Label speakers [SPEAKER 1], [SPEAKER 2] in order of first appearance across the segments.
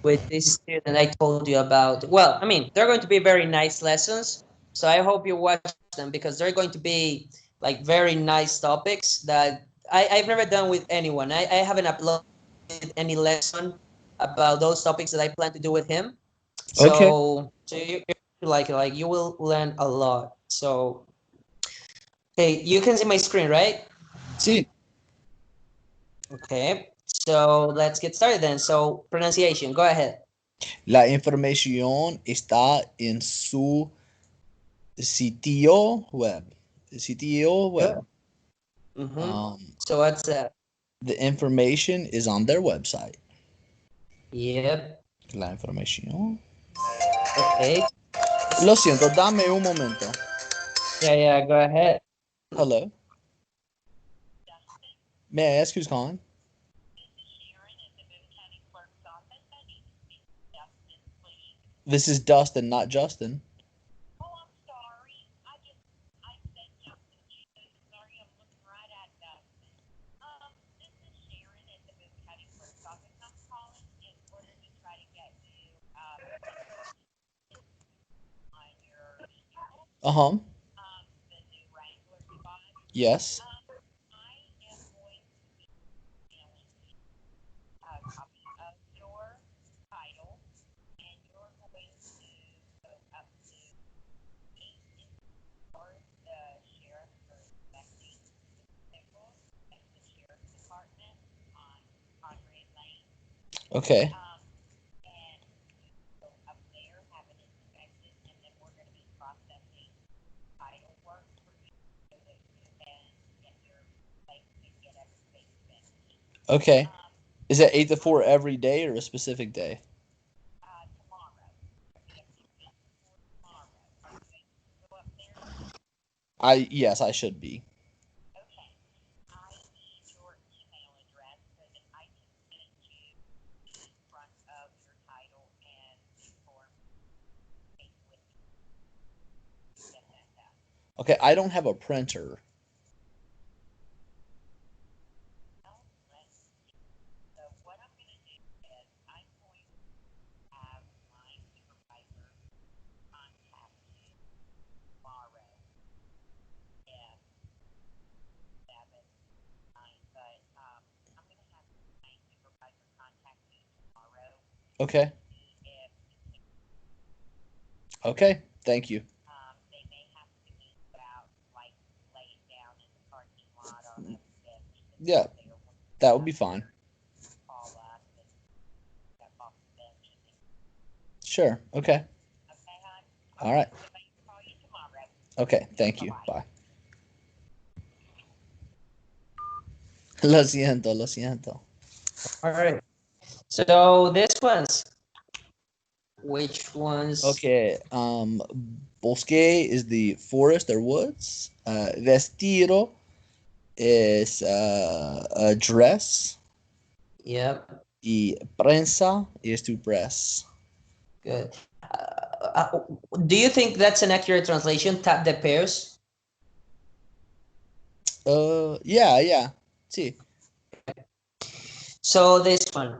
[SPEAKER 1] with this student I told you about. Well, I mean, they're going to be very nice lessons. So I hope you watch them because they're going to be like very nice topics that I've never done with anyone. I haven't uploaded any lesson about those topics that I plan to do with him.
[SPEAKER 2] Okay.
[SPEAKER 1] So you like you will learn a lot. So hey, you can see my screen, right?
[SPEAKER 2] Sí.
[SPEAKER 1] Okay. So let's get started then. So pronunciation, go ahead.
[SPEAKER 2] La información está en su sitio web. Sitio web.
[SPEAKER 1] Good. Mm-hmm.
[SPEAKER 2] Um,
[SPEAKER 1] So what's that?
[SPEAKER 2] the information is on their website.
[SPEAKER 1] Yep.
[SPEAKER 2] La información.
[SPEAKER 1] Okay.
[SPEAKER 2] Lo siento, dame un momento.
[SPEAKER 1] Yeah, yeah, go ahead.
[SPEAKER 2] Hello. May I ask who's calling? This is Dustin, not Justin. Uh huh. Yes. Okay. Okay. Is that 8 to 4 every day or a specific day? Yes, I should be. Okay, I don't have a printer. Okay. Okay. Thank you. Yeah, that would be fine. Sure. Okay. All right. Okay. Thank you. Bye. Lo siento, lo siento.
[SPEAKER 1] All right. So this one's which ones?
[SPEAKER 2] Okay. Bosque is the forest or woods. Vestido is a dress.
[SPEAKER 1] Yep.
[SPEAKER 2] Y prensa is to press.
[SPEAKER 1] Good. Do you think that's an accurate translation? Tap the pairs.
[SPEAKER 2] Yeah, yeah. Sí.
[SPEAKER 1] So this one.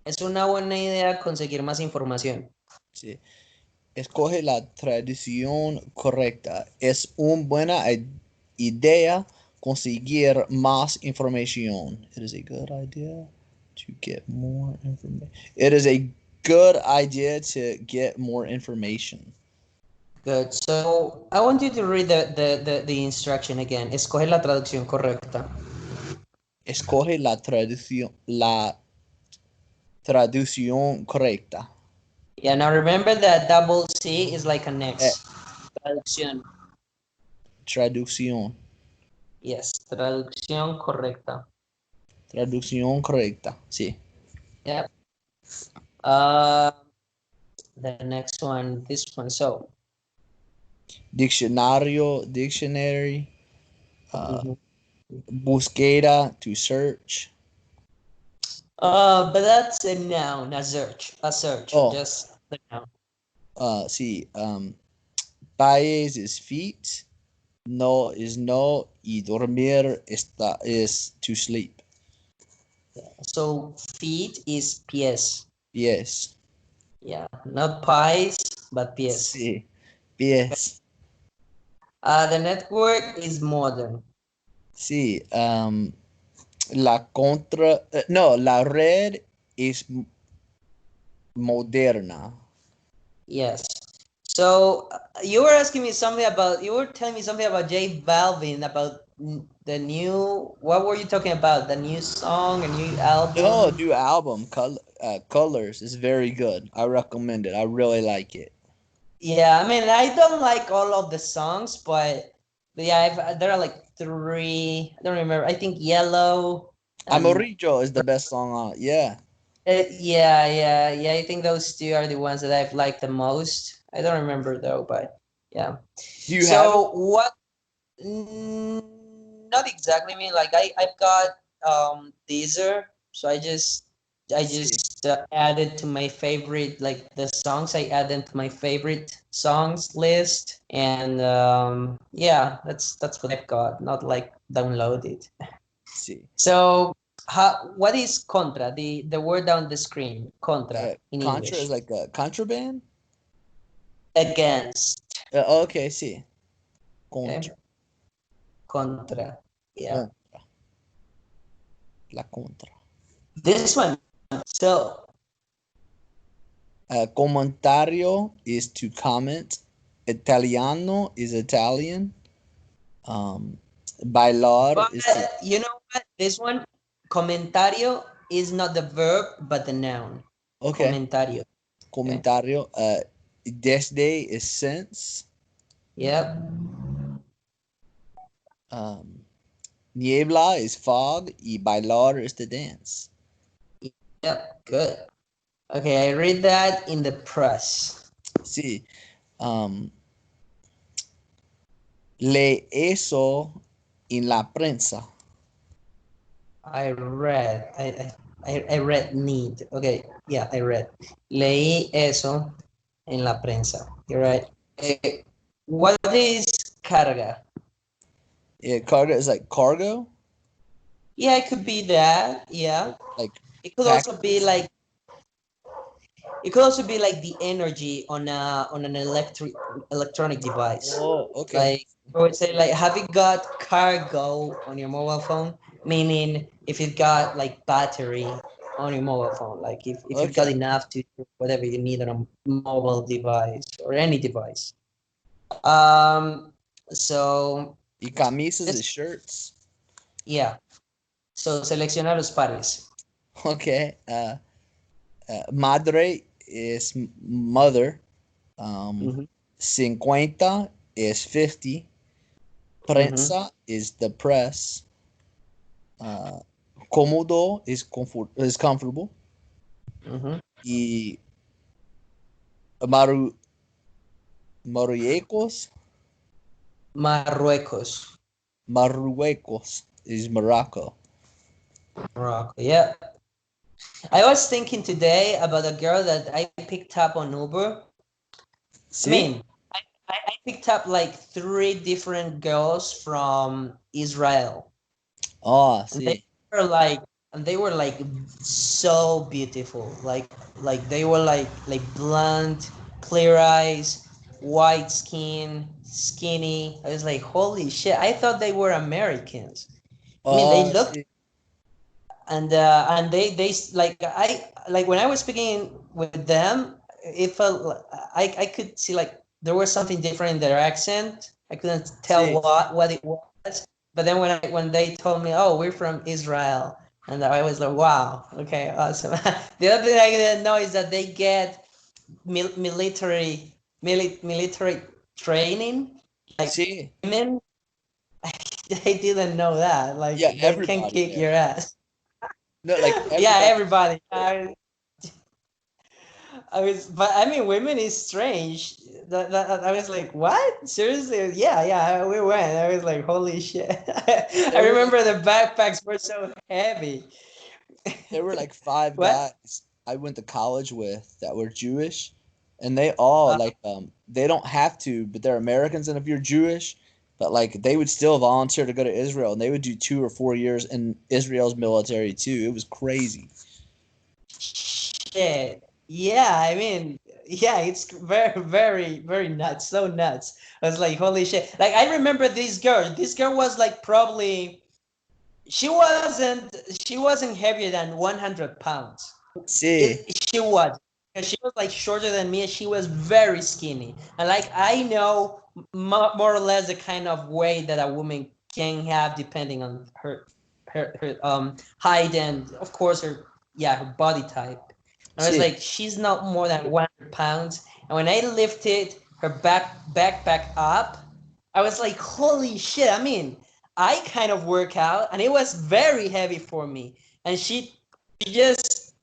[SPEAKER 1] Es una buena idea conseguir más información.
[SPEAKER 2] Sí. Escoge la traducción correcta. Es una buena idea conseguir más información. It is a good idea to get more information. It is a good idea to get more information.
[SPEAKER 1] Good. So I want you to read the instruction again. Escoge la traducción correcta.
[SPEAKER 2] Escoge la traducción correcta.
[SPEAKER 1] Yeah, now remember that double C is like an
[SPEAKER 2] Eh,
[SPEAKER 1] X. Traducción.
[SPEAKER 2] traducción.
[SPEAKER 1] Yes, traducción correcta.
[SPEAKER 2] Traducción correcta. Sí.
[SPEAKER 1] Yep. Uh, the next one, this one. So,
[SPEAKER 2] Dictionary. Uh,
[SPEAKER 1] mhm.
[SPEAKER 2] Busquera, to search.
[SPEAKER 1] But that's a noun, a search,
[SPEAKER 2] Oh,
[SPEAKER 1] just the noun.
[SPEAKER 2] sí. Pies is feet. No is no. Y dormir is to sleep.
[SPEAKER 1] So feet is pies.
[SPEAKER 2] Pies.
[SPEAKER 1] Yeah, not pies, but pies.
[SPEAKER 2] Sí. Pies.
[SPEAKER 1] The network is modern.
[SPEAKER 2] Sí. No, la red es moderna.
[SPEAKER 1] Yes. So you were asking me something about, you were telling me something about J Balvin, about the new, what were you talking about? The new song, a new
[SPEAKER 2] No,
[SPEAKER 1] album?
[SPEAKER 2] new album, Colors, is very good. I recommend it. I really like it.
[SPEAKER 1] Yeah, I mean, I don't like all of the songs, but yeah, there are like three. I don't remember. I think Yellow and
[SPEAKER 2] Amarillo is the best song on it. Yeah.
[SPEAKER 1] yeah. I think those two are the ones that I've liked the most. I don't remember though, but yeah.
[SPEAKER 2] Do you have it?
[SPEAKER 1] So what? Mm, not exactly. I mean, like I've got Deezer, so I
[SPEAKER 2] See.
[SPEAKER 1] just added to my favorite, like the songs. I add them to my favorite songs list, and yeah, that's what I've got. Not like downloaded.
[SPEAKER 2] See.
[SPEAKER 1] So, what is contra? The word down the screen, contra in
[SPEAKER 2] Contra is
[SPEAKER 1] English.
[SPEAKER 2] like a contraband?
[SPEAKER 1] Against.
[SPEAKER 2] Okay, see.
[SPEAKER 1] Okay,
[SPEAKER 2] Contra.
[SPEAKER 1] contra. Yeah,
[SPEAKER 2] Contra. La contra.
[SPEAKER 1] this one. So
[SPEAKER 2] Comentario is to comment. Italiano is Italian. Um, Bailar
[SPEAKER 1] but
[SPEAKER 2] is to.
[SPEAKER 1] you know what? This one, comentario is not the verb, but the noun.
[SPEAKER 2] Okay.
[SPEAKER 1] Comentario. Okay.
[SPEAKER 2] Comentario. Desde is since.
[SPEAKER 1] Yep.
[SPEAKER 2] Um, Niebla is fog. Y bailar is to dance.
[SPEAKER 1] Yep. Good. Okay, I read that in the press.
[SPEAKER 2] Sí. Um, le eso en la prensa.
[SPEAKER 1] I read. I read need. Okay. Yeah, I read. Leí eso en la prensa. You're right. What is carga?
[SPEAKER 2] Yeah, cargo is like cargo,
[SPEAKER 1] Yeah, it could be that. Yeah.
[SPEAKER 2] like
[SPEAKER 1] It could also be
[SPEAKER 2] packages.
[SPEAKER 1] like, it could also be like the energy on an electronic device.
[SPEAKER 2] Oh, okay.
[SPEAKER 1] Like I would say, like, have you got cargo on your mobile phone? Meaning, if you've got like battery on your mobile phone, like if you've got
[SPEAKER 2] Okay.
[SPEAKER 1] enough to do whatever you need on a mobile device or any device. Um, so
[SPEAKER 2] Y camisas
[SPEAKER 1] this,
[SPEAKER 2] is shirts.
[SPEAKER 1] yeah. So selecciona los pares.
[SPEAKER 2] Okay. Madre is mother. Um,
[SPEAKER 1] Mhm,
[SPEAKER 2] 50 is 50.
[SPEAKER 1] mhm,
[SPEAKER 2] Prensa is the press. Uh, cómodo is comfortable.
[SPEAKER 1] mhm.
[SPEAKER 2] Y maru, Marruecos,
[SPEAKER 1] Marruecos.
[SPEAKER 2] Marruecos is Morocco.
[SPEAKER 1] Morocco. Yeah. I was thinking today about a girl that I picked up on Uber. I
[SPEAKER 2] See?
[SPEAKER 1] mean, I picked up like three different girls from Israel,
[SPEAKER 2] Oh,
[SPEAKER 1] and they
[SPEAKER 2] see.
[SPEAKER 1] were like, and they were like so beautiful. Like they were like blonde, clear eyes, white skin, skinny. I was like, holy shit! I thought they were Americans. I mean, they
[SPEAKER 2] Oh,
[SPEAKER 1] looked,
[SPEAKER 2] see.
[SPEAKER 1] and they like, like when I was speaking with them, it felt I could see like there was something different in their accent. I couldn't tell
[SPEAKER 2] See.
[SPEAKER 1] what it was, but then when they told me, oh, we're from Israel, and I was like, wow, okay, awesome. The other thing I didn't know is that they get military training, like
[SPEAKER 2] See.
[SPEAKER 1] women. I didn't know that, like
[SPEAKER 2] Yeah,
[SPEAKER 1] they can
[SPEAKER 2] everybody
[SPEAKER 1] kick
[SPEAKER 2] there.
[SPEAKER 1] your ass.
[SPEAKER 2] No, like
[SPEAKER 1] Yeah,
[SPEAKER 2] everybody.
[SPEAKER 1] everybody. I was, but I mean, women is strange. I was like, what? Seriously? Yeah, we went. I was like, holy shit.
[SPEAKER 2] No,
[SPEAKER 1] I
[SPEAKER 2] there were like
[SPEAKER 1] remember the backpacks were so heavy.
[SPEAKER 2] there were like five
[SPEAKER 1] What?
[SPEAKER 2] guys I went to college with that were Jewish, and they all
[SPEAKER 1] Uh,
[SPEAKER 2] like they don't have to, but they're Americans, and if you're Jewish, but like they would still volunteer to go to Israel, and they would do 2 or 4 years in Israel's military too. It was crazy.
[SPEAKER 1] shit. Yeah, I mean, yeah, it's very, very, very nuts. So nuts. I was like, holy shit. Like, I remember this girl. This girl was like probably she wasn't heavier than 100 pounds.
[SPEAKER 2] Sí.
[SPEAKER 1] She was. And she was like shorter than me, and she was very skinny. And like I know more or less the kind of weight that a woman can have depending on her height and of course her body type. And I was
[SPEAKER 2] Sí.
[SPEAKER 1] like, she's not more than 100 pounds. And when I lifted her backpack up, I was like, holy shit. I mean, I kind of work out and it was very heavy for me. And she just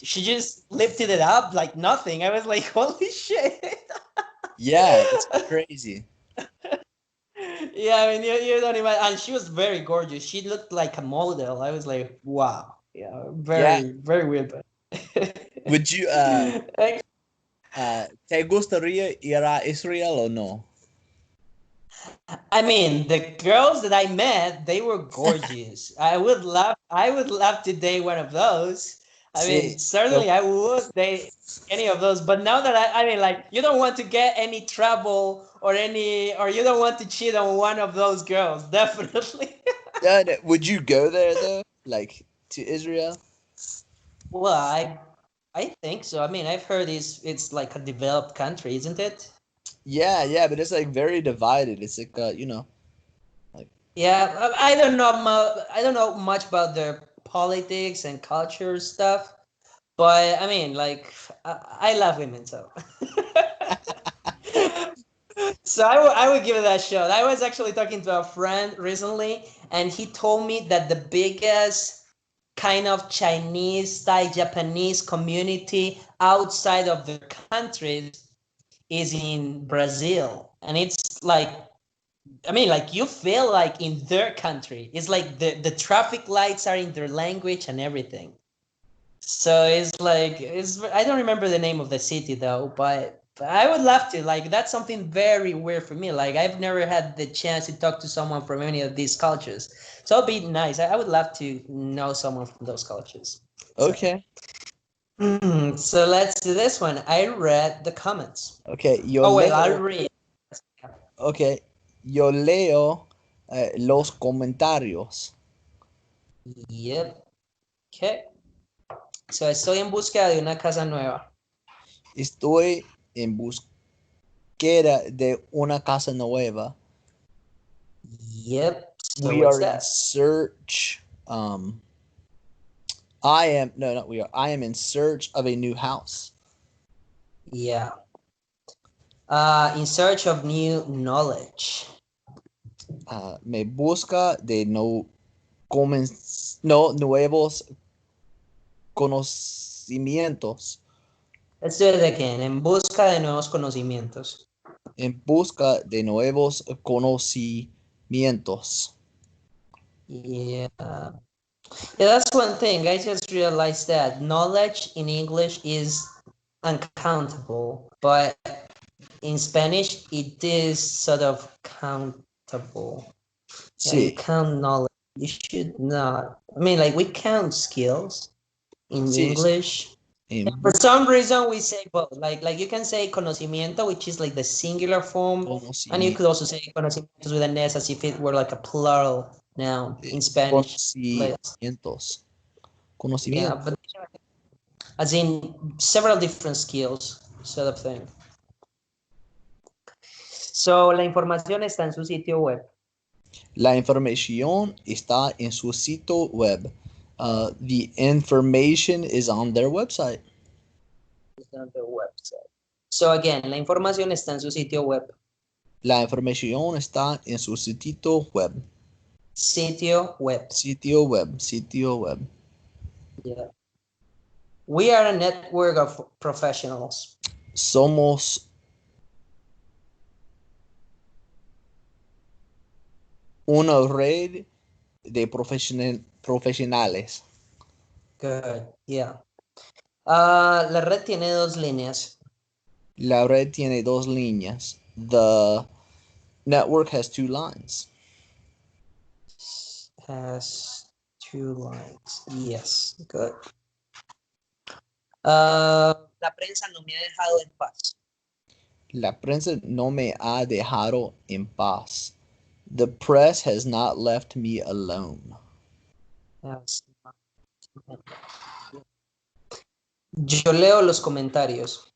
[SPEAKER 1] she just lifted it up like nothing. I was like, holy shit.
[SPEAKER 2] Yeah, it's crazy.
[SPEAKER 1] Yeah, I mean, you don't even, and she was very gorgeous. She looked like a model. I was like, wow. Yeah,
[SPEAKER 2] Yeah.
[SPEAKER 1] very, very weird.
[SPEAKER 2] Would you
[SPEAKER 1] Like,
[SPEAKER 2] te gustaría ir a Israel o no?
[SPEAKER 1] I mean, the girls that I met, they were gorgeous. I would love to date one of those. I mean,
[SPEAKER 2] Sí.
[SPEAKER 1] certainly I would date any of those. But now that I mean, like, you don't want to get any trouble or you don't want to cheat on one of those girls, definitely.
[SPEAKER 2] Would you go there though? Like to Israel?
[SPEAKER 1] Well, I think so. I mean, I've heard it's like a developed country, isn't it?
[SPEAKER 2] Yeah, but it's like very divided. It's like like
[SPEAKER 1] Yeah, I don't know. I don't know much about their politics and culture stuff, but I mean, like, I love women, so I would give it a shot. I was actually talking to a friend recently, and he told me that the biggest kind of Chinese style Japanese community outside of their countries is in Brazil, and it's like I mean, like you feel like in their country. It's like the traffic lights are in their language and everything. So it's like I don't remember the name of the city though, but I would love to. Like that's something very weird for me. Like I've never had the chance to talk to someone from any of these cultures. So it'd be nice. I would love to know someone from those cultures. So,
[SPEAKER 2] okay.
[SPEAKER 1] so let's do this one. I read the comments.
[SPEAKER 2] Okay, yo
[SPEAKER 1] Oh wait, I'll
[SPEAKER 2] leo.
[SPEAKER 1] read.
[SPEAKER 2] Okay, yo leo los comentarios.
[SPEAKER 1] Yep. Okay. So estoy en búsqueda de una casa nueva.
[SPEAKER 2] Estoy en búsqueda de una casa nueva.
[SPEAKER 1] Yep. So
[SPEAKER 2] We
[SPEAKER 1] what's
[SPEAKER 2] are in
[SPEAKER 1] that?
[SPEAKER 2] search. I am no, not we are. I am in search of a new house.
[SPEAKER 1] Yeah. In search of new knowledge.
[SPEAKER 2] Me busca de nuevos conocimientos.
[SPEAKER 1] Let's do it again. En busca de nuevos conocimientos.
[SPEAKER 2] En busca de nuevos conocimientos.
[SPEAKER 1] Yeah. Yeah, that's one thing. I just realized that knowledge in English is uncountable, but in Spanish it is sort of countable. Yeah, you
[SPEAKER 2] Sí,
[SPEAKER 1] count knowledge. You should not. I mean, like we count skills in
[SPEAKER 2] sí.
[SPEAKER 1] English.
[SPEAKER 2] En
[SPEAKER 1] For some reason, we say both. Like you can say conocimiento, which is like the singular form, and you could also say conocimientos with an S as if it were like a plural noun in Spanish. Like,
[SPEAKER 2] conocimientos.
[SPEAKER 1] yeah,
[SPEAKER 2] Conocimiento.
[SPEAKER 1] but as in several different skills, sort of thing. So, la información está en su sitio web.
[SPEAKER 2] La información está en su sitio web. The information is on their website.
[SPEAKER 1] It's on their website. So, again, la información está en su sitio web.
[SPEAKER 2] La información está en su sitio web.
[SPEAKER 1] Sitio web.
[SPEAKER 2] Sitio web. Sitio web.
[SPEAKER 1] Yeah. We are a network of professionals.
[SPEAKER 2] Somos una red de profesionales.
[SPEAKER 1] Good. Yeah. La red tiene dos líneas.
[SPEAKER 2] La red tiene dos líneas. The network has two lines.
[SPEAKER 1] Has two lines. Yes. Good. La prensa no me ha dejado en paz.
[SPEAKER 2] La prensa no me ha dejado en paz. The press has not left me alone.
[SPEAKER 1] Yes. Yo leo los comentarios.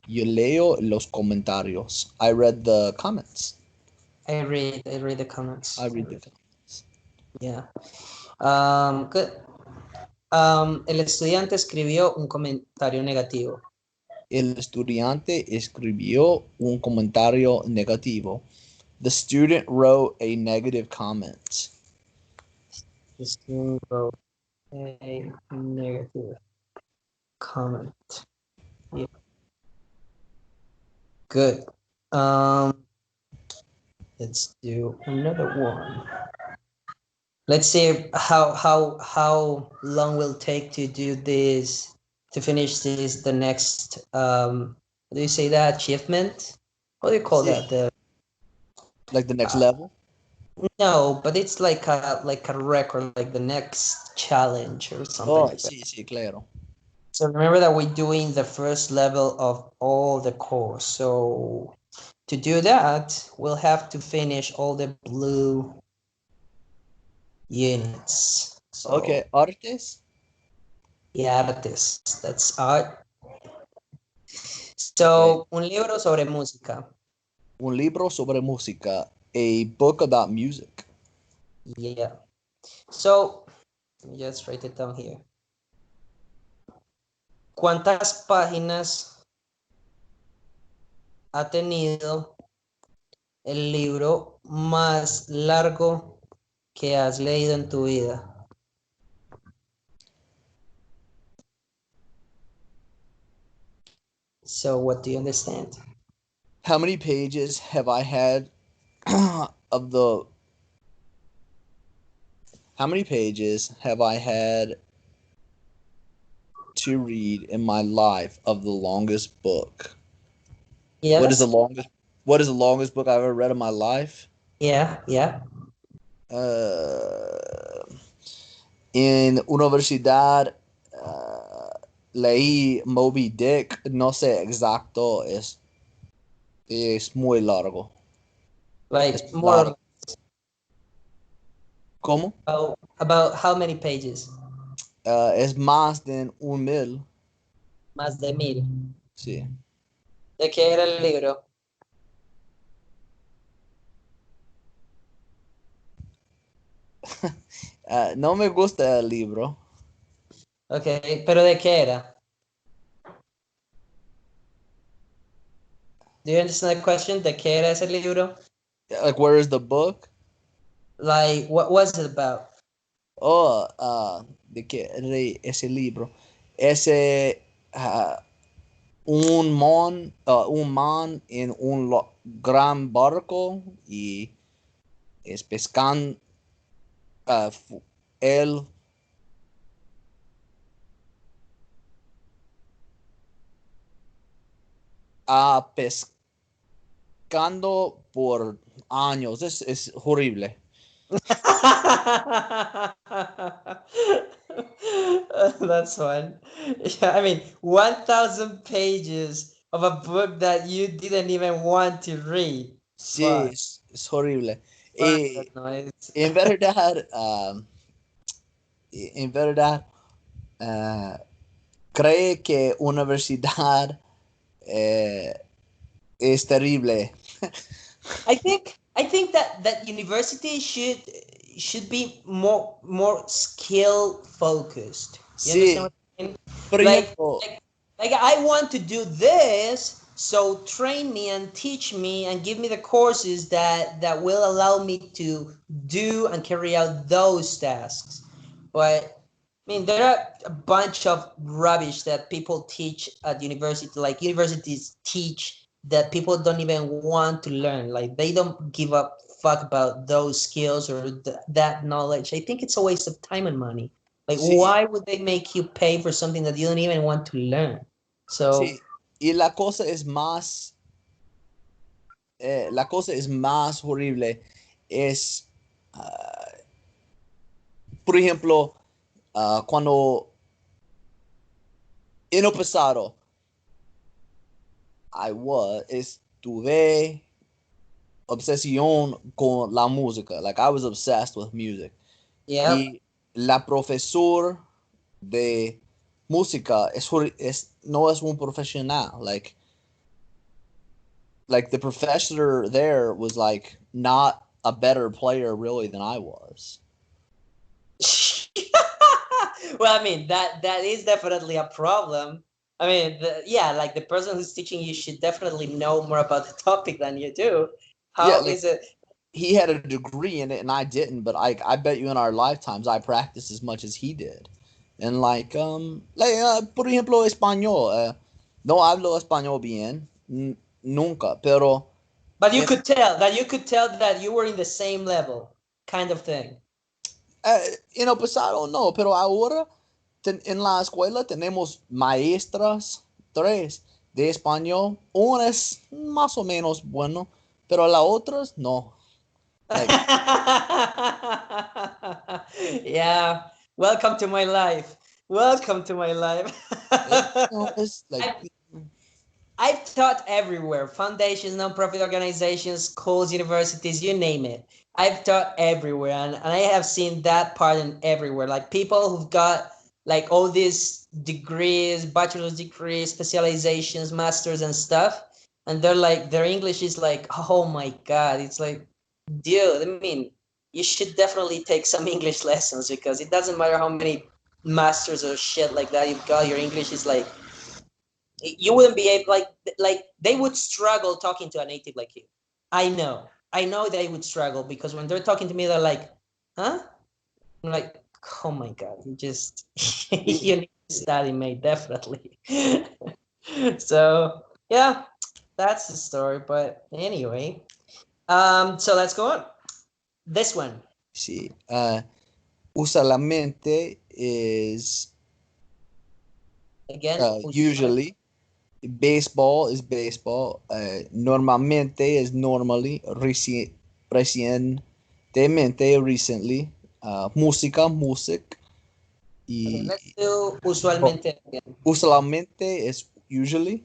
[SPEAKER 2] Yo leo los comentarios. I read the comments.
[SPEAKER 1] I read the comments.
[SPEAKER 2] I read the comments.
[SPEAKER 1] Yeah. Good. El estudiante escribió un comentario negativo.
[SPEAKER 2] El estudiante escribió un comentario negativo. The student wrote a negative comment.
[SPEAKER 1] The student wrote a negative comment. Yeah. Good. Let's do another one. Let's see how long will take to do this, to finish this, the next what do you say, that achievement? What do you call
[SPEAKER 2] Sí.
[SPEAKER 1] that? The
[SPEAKER 2] Like the next level?
[SPEAKER 1] no, but it's like a record, like the next challenge or something
[SPEAKER 2] Oh,
[SPEAKER 1] like that.
[SPEAKER 2] sí, sí, claro.
[SPEAKER 1] So remember that we're doing the first level of all the course. So to do that, we'll have to finish all the blue units. So
[SPEAKER 2] Okay, artes.
[SPEAKER 1] yeah, but that's art.
[SPEAKER 2] Okay.
[SPEAKER 1] So un libro sobre música.
[SPEAKER 2] Un libro sobre música. A book about music.
[SPEAKER 1] Yeah. So let me just write it down here. ¿Cuántas páginas ha tenido el libro más largo que has leído en tu vida? So what do you understand?
[SPEAKER 2] How many pages have I had of the How many pages have I had to read in my life of the longest book? What is the
[SPEAKER 1] Yes.
[SPEAKER 2] longest What is the longest book I've ever read in my life?
[SPEAKER 1] Yeah.
[SPEAKER 2] Uh, en universidad leí Moby Dick, no sé exacto, es muy largo. Es
[SPEAKER 1] Like
[SPEAKER 2] muy
[SPEAKER 1] more
[SPEAKER 2] largo. ¿Cómo?
[SPEAKER 1] about how many pages?
[SPEAKER 2] Es más de 1,000.
[SPEAKER 1] Más de 1000.
[SPEAKER 2] Sí.
[SPEAKER 1] ¿De qué era el libro?
[SPEAKER 2] No me gusta el libro.
[SPEAKER 1] Okay, pero ¿de qué era? Do you understand the question? ¿De qué era ese libro?
[SPEAKER 2] Like, where is the book?
[SPEAKER 1] Like, what was it about?
[SPEAKER 2] Oh, ¿de qué era ese libro? Ese, un man en un gran barco y es pescando, él pescando por años. Es horrible.
[SPEAKER 1] That's fun. Yeah, I mean, 1000 pages of a book that you didn't even want to read.
[SPEAKER 2] Sí,
[SPEAKER 1] Fuck.
[SPEAKER 2] es horrible.
[SPEAKER 1] Fuck that noise.
[SPEAKER 2] En verdad, en verdad, ah, cree que universidad eh, es terrible.
[SPEAKER 1] I think that university should be more skill focused. You understand
[SPEAKER 2] Sí,
[SPEAKER 1] what I mean?
[SPEAKER 2] por
[SPEAKER 1] Like
[SPEAKER 2] ejemplo,
[SPEAKER 1] like like I want to do this, so train me and teach me and give me the courses that will allow me to do and carry out those tasks. But I mean, there are a bunch of rubbish that people teach at university, like universities teach that people don't even want to learn. Like they don't give a fuck about those skills or that knowledge. I think it's a waste of time and money. Like,
[SPEAKER 2] sí,
[SPEAKER 1] why would they make you pay for something that you don't even want to learn? So,
[SPEAKER 2] sí, y la cosa es más horrible. Es, ah, por ejemplo, cuando En el pasado, estuve obsesión con la música. Like, I was obsessed with music.
[SPEAKER 1] Yep.
[SPEAKER 2] Y la profesor de música no es un profesional. Like the professor there was like not a better player really than I was.
[SPEAKER 1] Well, I mean, that is definitely a problem. I mean, yeah, like the person who's teaching you should definitely know more about the topic than you do.
[SPEAKER 2] Yeah,
[SPEAKER 1] How
[SPEAKER 2] like
[SPEAKER 1] is it?
[SPEAKER 2] he had a degree in it and I didn't, but I bet you in our lifetimes I practiced as much as he did. And por ejemplo, español. No hablo español bien, nunca, pero
[SPEAKER 1] But you
[SPEAKER 2] en,
[SPEAKER 1] could tell that you were in the same level, kind of thing.
[SPEAKER 2] en el pasado no, pero ahora en la escuela tenemos maestras, tres de español. Una es más o menos bueno, pero las otras no. Like,
[SPEAKER 1] Yeah. Welcome to my life. Welcome to my life.
[SPEAKER 2] it's like,
[SPEAKER 1] I've taught everywhere, foundations, nonprofit organizations, schools, universities, you name it. I've taught everywhere, and I have seen that part in everywhere. Like people who've got like all these degrees, bachelor's degrees, specializations, masters, and stuff, and they're like, their English is like, oh my God, it's like, dude, I mean, you should definitely take some English lessons because it doesn't matter how many masters or shit like that you've got, your English is like, you wouldn't be able like they would struggle talking to a native like you. I know they would struggle because when they're talking to me they're like, huh? I'm like, oh my God, you just you need to study, mate, definitely. So yeah, that's the story. But anyway, so let's go on. This one
[SPEAKER 2] sí. Usualmente is
[SPEAKER 1] again.
[SPEAKER 2] usually. Baseball is baseball. Normalmente is normally. Recientemente, recently. Música, music.
[SPEAKER 1] Okay,
[SPEAKER 2] Y
[SPEAKER 1] let's do
[SPEAKER 2] oh,
[SPEAKER 1] usualmente again.
[SPEAKER 2] usualmente is usually.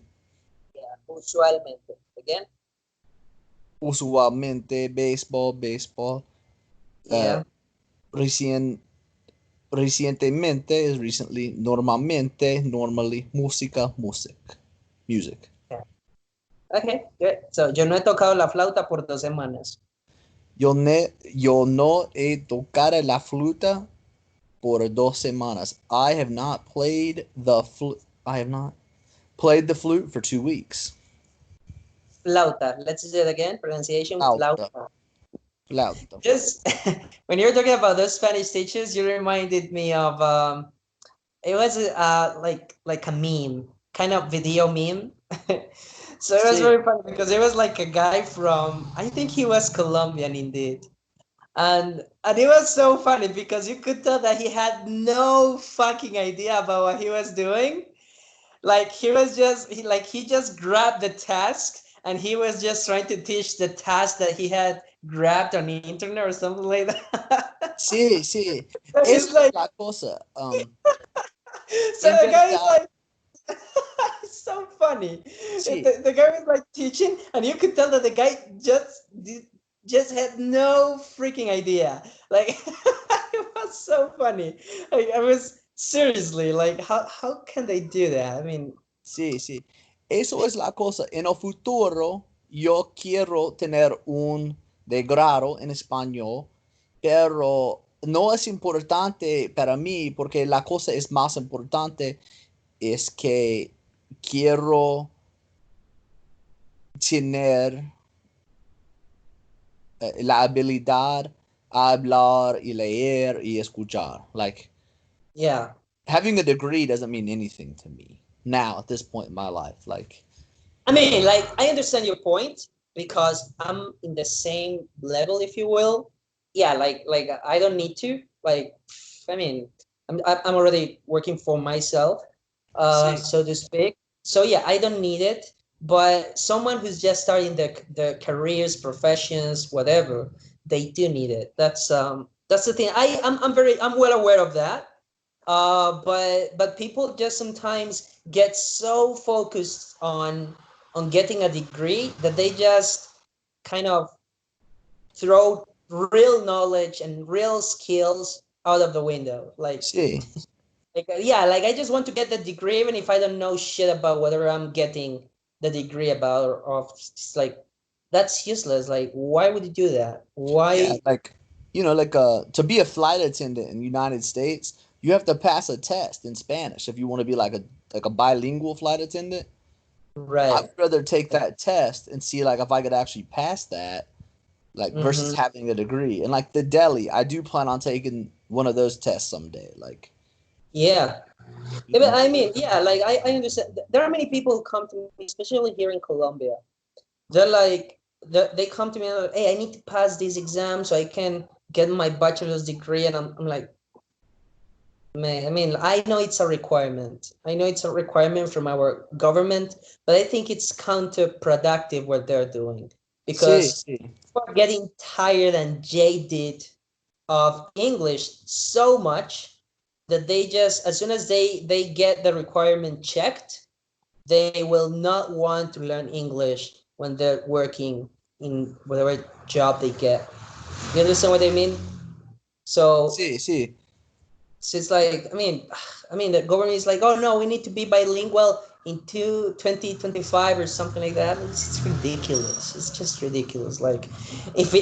[SPEAKER 1] Yeah, usualmente again.
[SPEAKER 2] Usualmente baseball, baseball. Uh,
[SPEAKER 1] Yeah.
[SPEAKER 2] recien, recientemente is recently. Normalmente, normally. Música, music.
[SPEAKER 1] Okay, good. So, yo no he tocado la flauta por 2 semanas.
[SPEAKER 2] Yo no he tocado la flauta por 2 semanas. I have not played the flute. I have not played the flute for 2 weeks.
[SPEAKER 1] Flauta. Let's do it again. Pronunciation,
[SPEAKER 2] Flauta,
[SPEAKER 1] flauta.
[SPEAKER 2] flauta.
[SPEAKER 1] Just when you're talking about those Spanish teachers, you reminded me of it was like a meme, kind of video meme. So it was
[SPEAKER 2] Sí,
[SPEAKER 1] very funny because it was like a guy from, I think he was Colombian indeed. And it was so funny because you could tell that he had no fucking idea about what he was doing. Like he was just he just grabbed the task and he was just trying to teach the task that he had grabbed on the internet or something like that.
[SPEAKER 2] sí, sí.
[SPEAKER 1] So he's
[SPEAKER 2] Eso es
[SPEAKER 1] like,
[SPEAKER 2] la cosa.
[SPEAKER 1] so
[SPEAKER 2] En
[SPEAKER 1] the guy is
[SPEAKER 2] verdad,
[SPEAKER 1] like, it's so funny.
[SPEAKER 2] sí,
[SPEAKER 1] The guy was like teaching, and you could tell that the guy just had no freaking idea. Like it was so funny. I was seriously like, how can they do that? I mean,
[SPEAKER 2] sí, sí. Eso es la cosa. En el futuro, yo quiero tener un de grado en español, pero no es importante para mí porque la cosa es más importante es que quiero tener la habilidad a hablar y leer y escuchar. Like,
[SPEAKER 1] yeah.
[SPEAKER 2] having a degree doesn't mean anything to me now at this point in my life. Like,
[SPEAKER 1] I mean, like, I understand your point because I'm in the same level, if you will. Yeah, like I don't need to. Like, I mean, I'm already working for myself,
[SPEAKER 2] sí,
[SPEAKER 1] so to speak. So yeah, I don't need it. But someone who's just starting their careers, professions, whatever, they do need it. That's the thing. I'm well aware of that. But people just sometimes get so focused on getting a degree that they just kind of throw real knowledge and real skills out of the window.
[SPEAKER 2] Sí,
[SPEAKER 1] Yeah, like I just want to get the degree even if I don't know shit about whether I'm getting the degree about or it's like that's useless. Like why would you do that?
[SPEAKER 2] yeah,
[SPEAKER 1] Why?
[SPEAKER 2] like to be a flight attendant in the United States, you have to pass a test in Spanish if you want to be like a bilingual flight attendant. I
[SPEAKER 1] Right.
[SPEAKER 2] would rather take that test and see like if I could actually pass that, like versus
[SPEAKER 1] Mm-hmm.
[SPEAKER 2] having a degree. And like the deli, I do plan on taking one of those tests someday. Like,
[SPEAKER 1] Yeah.
[SPEAKER 2] you
[SPEAKER 1] Yeah, but
[SPEAKER 2] know,
[SPEAKER 1] I mean, yeah, like I understand. There are many people who come to me, especially here in Colombia. They're like, they come to me and like, hey, I need to pass this exam so I can get my bachelor's degree. And I'm like, man, I mean, I know it's a requirement. I know it's a requirement from our government, but I think it's counterproductive what they're doing
[SPEAKER 2] sí,
[SPEAKER 1] because
[SPEAKER 2] sí,
[SPEAKER 1] we're getting tired and jaded of English so much that they just, as soon as they get the requirement checked, they will not want to learn English when they're working in whatever job they get. You understand what I mean? So
[SPEAKER 2] sí, sí.
[SPEAKER 1] so it's like, I mean, the government is like, oh no, we need to be bilingual in 2025 or something like that. It's ridiculous. It's just ridiculous. Like, if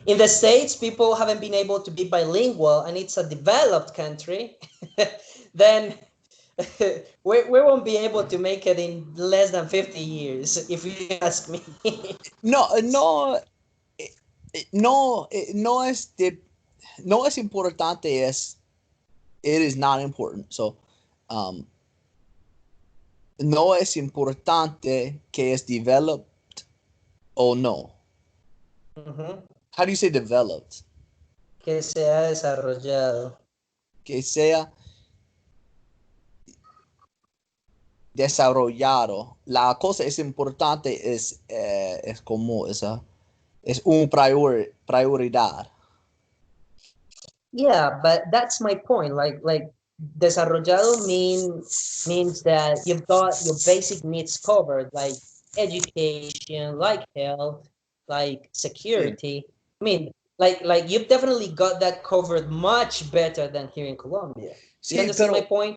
[SPEAKER 1] in the States people haven't been able to be bilingual and it's a developed country, then we won't be able to make it in less than 50 years, if you ask me.
[SPEAKER 2] No, no, no, no es no es importante. It is not important. So, um, no es importante que es developed or no.
[SPEAKER 1] Ujú.
[SPEAKER 2] How do you say developed?
[SPEAKER 1] Que se ha desarrollado.
[SPEAKER 2] Que sea desarrollado. La cosa es importante es como esa, es un prioridad.
[SPEAKER 1] Yeah, but that's my point. Like desarrollado means that you've got your basic needs covered, like education, like health, like
[SPEAKER 2] Sí,
[SPEAKER 1] security. I mean, like you've definitely got that covered much better than here in Colombia. Do you
[SPEAKER 2] sí,
[SPEAKER 1] understand my
[SPEAKER 2] pero
[SPEAKER 1] point?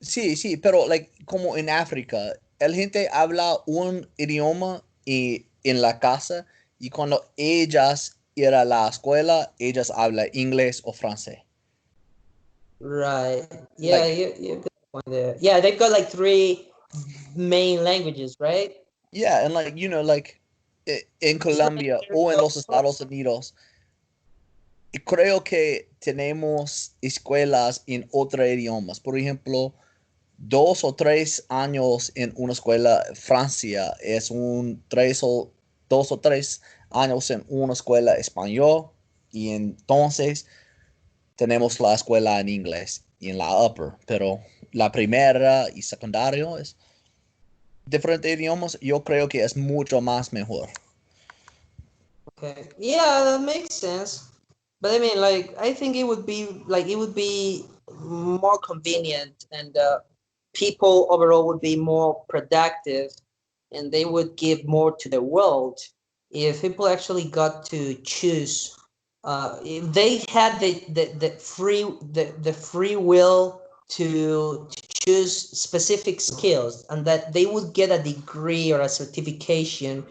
[SPEAKER 2] sí, sí, pero like como en África, el gente habla un idioma y en la casa y cuando ellas ir a la escuela, ellas hablan inglés o francés.
[SPEAKER 1] Right. Yeah,
[SPEAKER 2] Like,
[SPEAKER 1] you got a point there. Yeah, they've got like three main languages, right?
[SPEAKER 2] yeah, and like like en
[SPEAKER 1] It's like
[SPEAKER 2] Colombia
[SPEAKER 1] here
[SPEAKER 2] o en los
[SPEAKER 1] also.
[SPEAKER 2] Estados Unidos, y creo que tenemos escuelas en otros idiomas. Por ejemplo, 2 o 3 años en una escuela Francia es un 2 o 3 años en una escuela español y entonces tenemos la escuela en inglés y en la upper, pero la primera y secundario es diferentes idiomas. Yo creo que es mucho más mejor.
[SPEAKER 1] Okay. Yeah, that makes sense. But I mean, like, I think it would be more convenient, and people overall would be more productive, and they would give more to the world if people actually got to choose. If they had the free will to choose specific skills, and that they would get a degree or a certification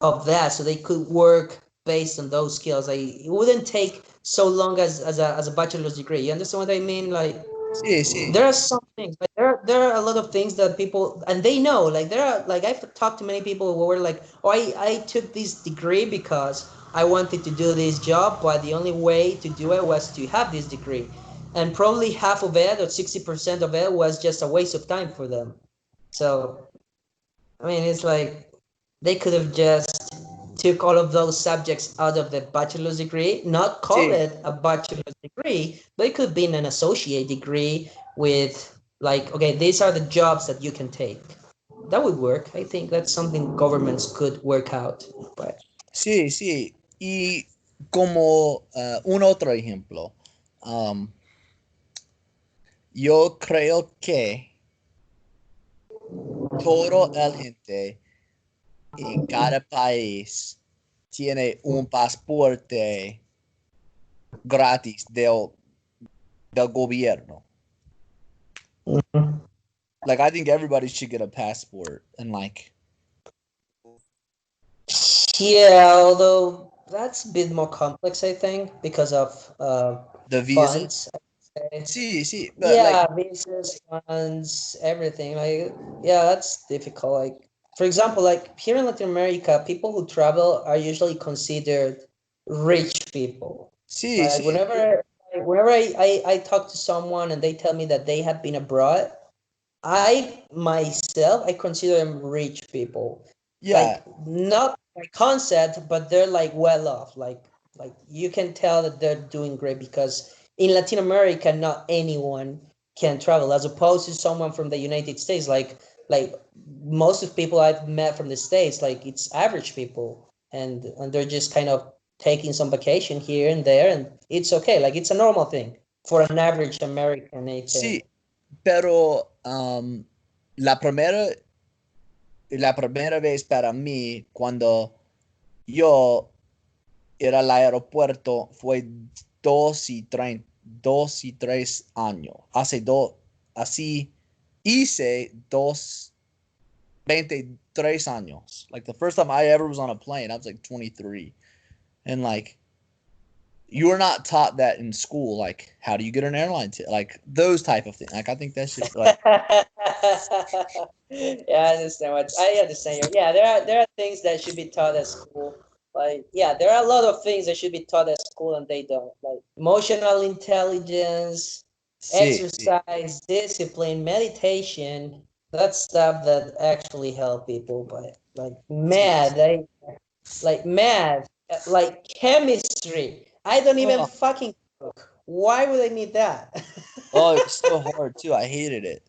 [SPEAKER 1] of that, so they could work based on those skills. Like it wouldn't take so long as a bachelor's degree. You understand what I mean? Like
[SPEAKER 2] Sí, sí.
[SPEAKER 1] there are some things, but there are a lot of things that people and they know. Like there are like I've talked to many people who were like, "Oh, I took this degree because I wanted to do this job, but the only way to do it was to have this degree." And probably half of it or 60% of it was just a waste of time for them. So I mean, it's like they could have just took all of those subjects out of the bachelor's degree, not call
[SPEAKER 2] Sí,
[SPEAKER 1] it a bachelor's degree, but it could be an associate degree with like, okay, these are the jobs that you can take. That would work. I think that's something governments could work out. But
[SPEAKER 2] sí, sí. Y como un otro ejemplo, um, Yo creo que todo el gente en cada país tiene un pasaporte gratis del gobierno.
[SPEAKER 1] Mhm.
[SPEAKER 2] Like, I think everybody should get a passport and like,
[SPEAKER 1] Yeah, although that's a bit more complex, I think, because of
[SPEAKER 2] the visa.
[SPEAKER 1] funds. I'd say.
[SPEAKER 2] See, but like,
[SPEAKER 1] Yeah, visas, funds, everything. Like, yeah, that's difficult. Like, for example, like here in Latin America, people who travel are usually considered rich people. Like,
[SPEAKER 2] see,
[SPEAKER 1] whenever I talk to someone and they tell me that they have been abroad, I myself I consider them rich people.
[SPEAKER 2] yeah,
[SPEAKER 1] Like not by concept, but they're like well off. Like you can tell that they're doing great because in Latin America not anyone can travel as opposed to someone from the United States. Like most of people I've met from the States, like it's average people and they're just kind of taking some vacation here and there and it's okay. Like it's a normal thing for an average American, I think.
[SPEAKER 2] sí, pero la primera vez para mí cuando yo era al aeropuerto fue 2 y 3 años. Así hice 23 años. Like the first time I ever was on a plane, I was like 23. And like, you were not taught that in school. Like, how do you get an airline ticket? Like those type of things. Like, I think that should like,
[SPEAKER 1] Yeah, I understand you. Yeah, there are things that should be taught at school. Like, yeah, there are a lot of things that should be taught at school and they don't. Like emotional intelligence,
[SPEAKER 2] sí, sí.
[SPEAKER 1] exercise, discipline, meditation. That's stuff that actually help people. But
[SPEAKER 2] Sí.
[SPEAKER 1] math, like chemistry. I don't even
[SPEAKER 2] Oh,
[SPEAKER 1] fucking cook. Why would I need that?
[SPEAKER 2] oh, it was so hard too. I hated it.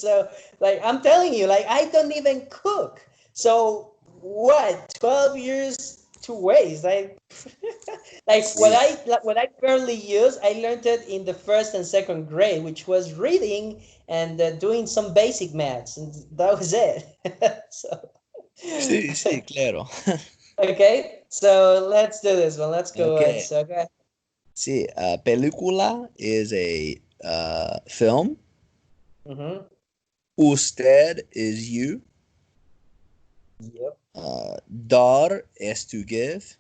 [SPEAKER 1] So like I'm telling you, like I don't even cook. So what? 12 years to waste. Like
[SPEAKER 2] Sí.
[SPEAKER 1] what I barely use, I learned it in the first and second grade, which was reading and doing some basic maths, and that was it. So
[SPEAKER 2] Sí, sí, claro.
[SPEAKER 1] okay, so let's do this one. Let's go ahead.
[SPEAKER 2] Okay.
[SPEAKER 1] So okay.
[SPEAKER 2] Sí, película is a film.
[SPEAKER 1] Mm-hmm.
[SPEAKER 2] Usted is you.
[SPEAKER 1] Yep.
[SPEAKER 2] Dar is to give.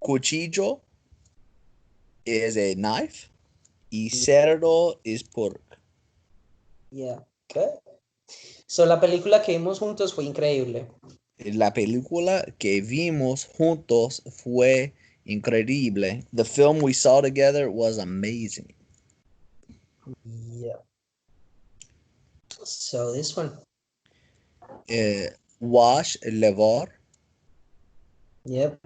[SPEAKER 2] Cuchillo is a knife. Y cerdo is pork.
[SPEAKER 1] Yeah. Okay. So la película que vimos juntos fue increíble.
[SPEAKER 2] La película que vimos juntos fue increíble. The film we saw together was amazing.
[SPEAKER 1] Yeah. So this one.
[SPEAKER 2] Wash, levar.
[SPEAKER 1] Yep.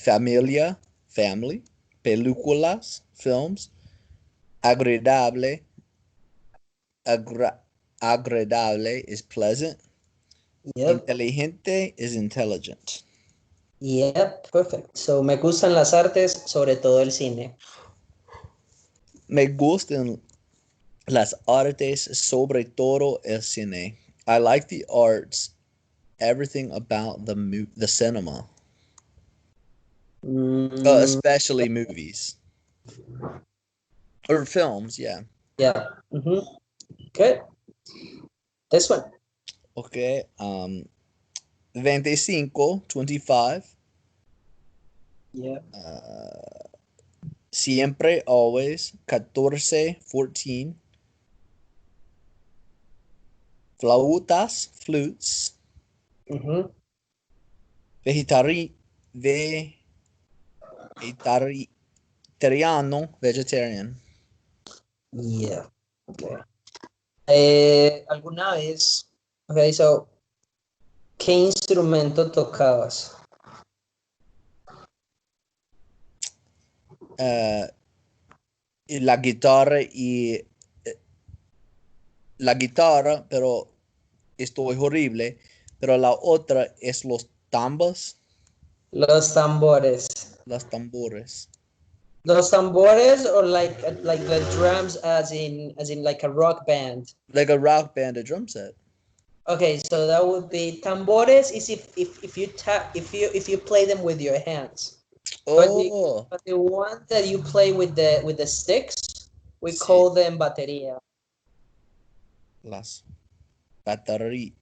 [SPEAKER 2] Familia, family. Películas, films. Agradable, agradable is pleasant.
[SPEAKER 1] Yep.
[SPEAKER 2] Inteligente is intelligent.
[SPEAKER 1] Yep. Perfect. So me gustan las artes, sobre todo el cine.
[SPEAKER 2] Me gustan las artes, sobre todo el cine. I like the arts, everything about the cinema,
[SPEAKER 1] Mm,
[SPEAKER 2] especially movies or films. Yeah.
[SPEAKER 1] yeah. Good. This one.
[SPEAKER 2] Okay. 25.
[SPEAKER 1] Yeah.
[SPEAKER 2] Siempre, always. 14. Flautas, flutes.
[SPEAKER 1] Mm-hmm.
[SPEAKER 2] Vegetari, vegetariano, vegetarian.
[SPEAKER 1] Yeah. Okay. ¿Alguna vez? Okay, so, ¿qué instrumento tocabas?
[SPEAKER 2] Uh, la guitarra y la guitarra, pero estoy horrible. Pero la otra es los tambos,
[SPEAKER 1] Los tambores.
[SPEAKER 2] las tambores.
[SPEAKER 1] Los tambores or like the drums as in like a rock band.
[SPEAKER 2] Like a rock band, a drum set.
[SPEAKER 1] Okay, so that would be tambores is if you tap if you play them with your hands. But
[SPEAKER 2] Oh,
[SPEAKER 1] the one that you play with the sticks, we
[SPEAKER 2] sí.
[SPEAKER 1] call them batería.
[SPEAKER 2] Las batería,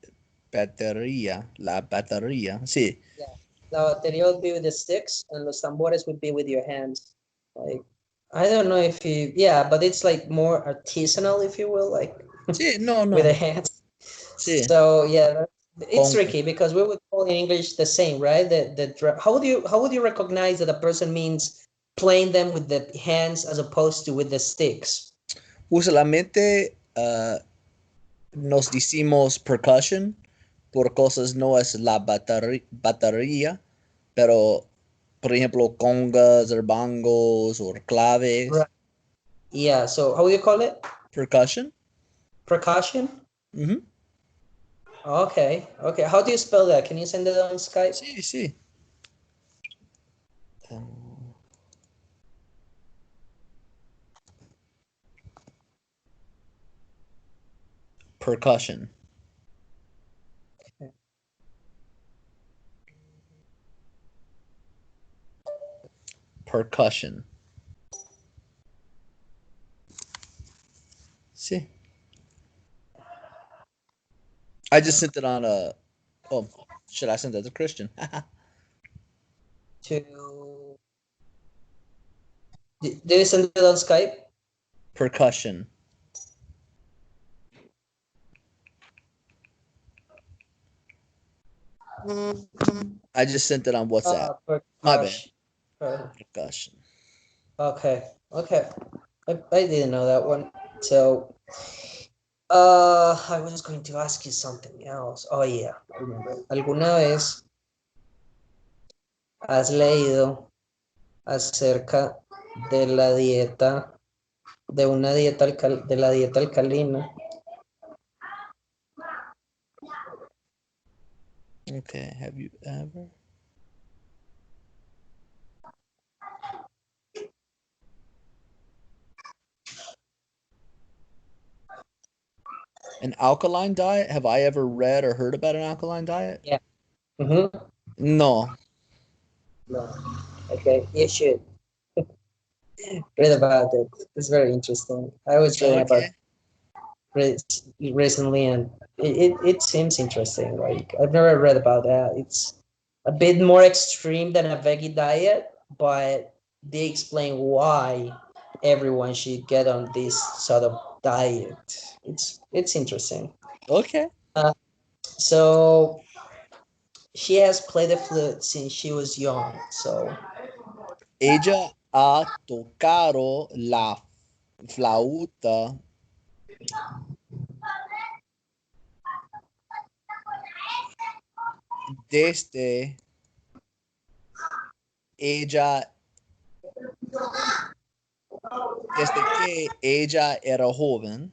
[SPEAKER 2] la batería. Sí.
[SPEAKER 1] Yeah. La batería would be with the sticks and los tambores would be with your hands. Like I don't know if you yeah, but it's like more artisanal if you will, like
[SPEAKER 2] Sí, no,
[SPEAKER 1] with the
[SPEAKER 2] no.
[SPEAKER 1] hands.
[SPEAKER 2] Sí.
[SPEAKER 1] So yeah, it's
[SPEAKER 2] Congo.
[SPEAKER 1] tricky because we would call in English the same, right? How would you recognize that a person means playing them with the hands as opposed to with the sticks?
[SPEAKER 2] Usualmente nos decimos percussion por cosas no es la batería, pero por ejemplo congas o bongos o claves.
[SPEAKER 1] Right. Yeah. So how would you call it?
[SPEAKER 2] Percussion.
[SPEAKER 1] Percussion?
[SPEAKER 2] Ujú.
[SPEAKER 1] Okay. Okay. How do you spell that? Can you send it on Skype?
[SPEAKER 2] Sí, sí. Um, percussion. Percussion. Sí. I just sent it on a. Oh, should I send it to Christian?
[SPEAKER 1] To did you send it on Skype?
[SPEAKER 2] Percussion. I just sent it on WhatsApp. My bad.
[SPEAKER 1] Percussion.
[SPEAKER 2] Percussion.
[SPEAKER 1] Okay. Okay. I didn't know that one. So I was going to ask you something else. Oh yeah, I remember. ¿Alguna vez has leído acerca de la dieta, de una dieta de la dieta alcalina?
[SPEAKER 2] Okay. Have you ever? An alkaline diet? Have I ever read or heard about an alkaline diet?
[SPEAKER 1] Yeah. Mm-hmm.
[SPEAKER 2] No.
[SPEAKER 1] No. Okay, you should read about it. It's very interesting. I was reading about
[SPEAKER 2] Okay.
[SPEAKER 1] re- recently, and it seems interesting. Like I've never read about that. It's a bit more extreme than a veggie diet, but they explain why everyone should get on this sort of diet. It's interesting.
[SPEAKER 2] Okay.
[SPEAKER 1] Uh, so she has played the flute since she was young. So
[SPEAKER 2] Ella ha tocado la flauta desde ella, desde que ella era joven.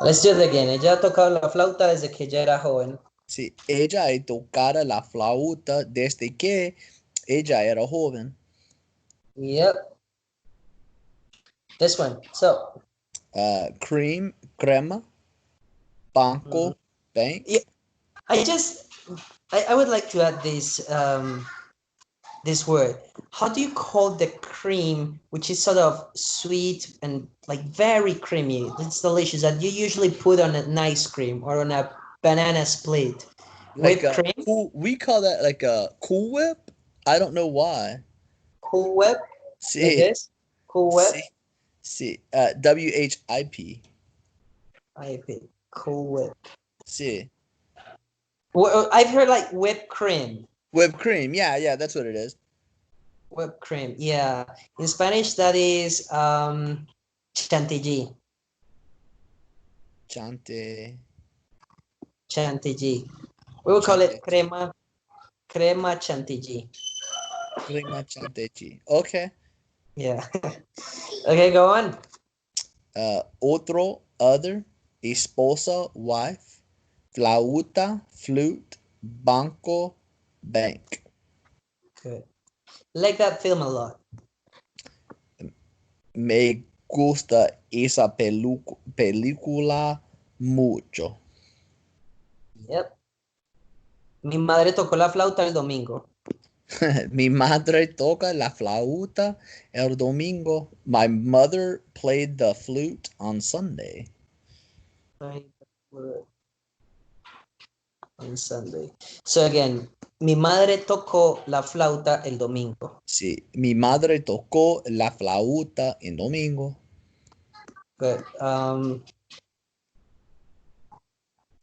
[SPEAKER 1] let's do it again. Ella ha tocado la flauta desde que ella era joven.
[SPEAKER 2] Sí, ella ha tocado la flauta desde que ella era joven.
[SPEAKER 1] Yep. This one. So
[SPEAKER 2] Crema, banco,
[SPEAKER 1] yeah,
[SPEAKER 2] bank.
[SPEAKER 1] I would like to add this word. How do you call the cream, which is sort of sweet and like very creamy? It's delicious that you usually put on an ice cream or on a banana split.
[SPEAKER 2] Like
[SPEAKER 1] Whipped
[SPEAKER 2] a
[SPEAKER 1] cream,
[SPEAKER 2] cool, we call that like a Cool Whip. I don't know why.
[SPEAKER 1] Cool Whip, like
[SPEAKER 2] Sí,
[SPEAKER 1] this. Cool Whip.
[SPEAKER 2] sí, sí. WHIP.
[SPEAKER 1] I pick Cool Whip.
[SPEAKER 2] Sí.
[SPEAKER 1] Well, I've heard like whipped cream.
[SPEAKER 2] Whipped cream. Yeah, yeah, that's what it is.
[SPEAKER 1] Whipped cream. Yeah. In Spanish, that is chantilly.
[SPEAKER 2] Chante,
[SPEAKER 1] Chantilly. We will call it
[SPEAKER 2] chante,
[SPEAKER 1] crema chantilly.
[SPEAKER 2] crema chantechi. Okay.
[SPEAKER 1] Yeah. Okay, go on.
[SPEAKER 2] Otro, other, esposa, wife, flauta, flute, banco, bank.
[SPEAKER 1] Good. Like that film a lot.
[SPEAKER 2] Me gusta esa película mucho.
[SPEAKER 1] Yep. Mi madre tocó la flauta el domingo.
[SPEAKER 2] Mi madre toca la flauta el domingo. My mother played the flute on Sunday.
[SPEAKER 1] Right. On Sunday. So again, mi madre tocó la flauta el domingo.
[SPEAKER 2] Sí, mi madre tocó la flauta en domingo.
[SPEAKER 1] Good.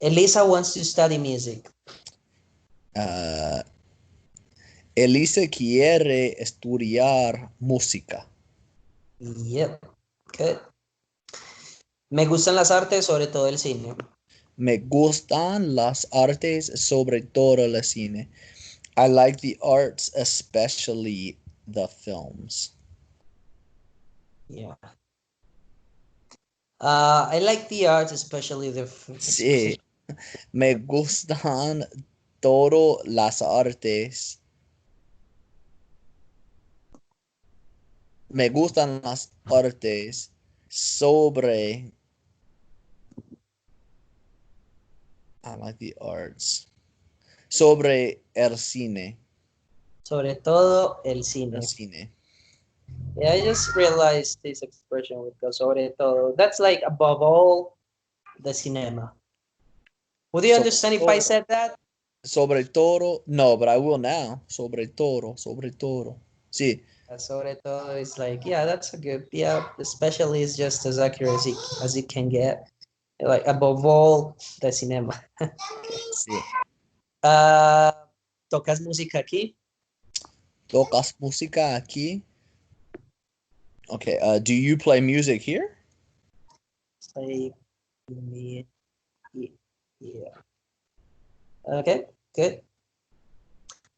[SPEAKER 1] Elisa wants to study music.
[SPEAKER 2] Ah, Elisa quiere estudiar música.
[SPEAKER 1] Yep. Good. Me gustan las artes, sobre todo el cine.
[SPEAKER 2] Me gustan las artes, sobre todo el cine. I like the arts, especially the films.
[SPEAKER 1] Yeah. I like the arts, especially
[SPEAKER 2] Sí, me gustan todas las artes. Me gustan las artes sobre. I like the arts. Sobre el cine.
[SPEAKER 1] sobre todo el
[SPEAKER 2] El
[SPEAKER 1] cine.
[SPEAKER 2] cine.
[SPEAKER 1] Yeah, I just realized this expression would go sobre todo. That's like above all the cinema. Would you
[SPEAKER 2] Sobre
[SPEAKER 1] understand if I
[SPEAKER 2] todo.
[SPEAKER 1] said that?
[SPEAKER 2] Sobre todo. No, but I will now. Sobre todo. Sobre todo. Sí.
[SPEAKER 1] Sobre todo is like, yeah, that's a good, yeah, especially is just as accurate as it can get. Like above all the cinema.
[SPEAKER 2] Sí.
[SPEAKER 1] Uh, ¿Tocas música aquí?
[SPEAKER 2] ¿Tocas música aquí? Okay. Do you play music here?
[SPEAKER 1] Like, yeah. Yeah. Okay, good.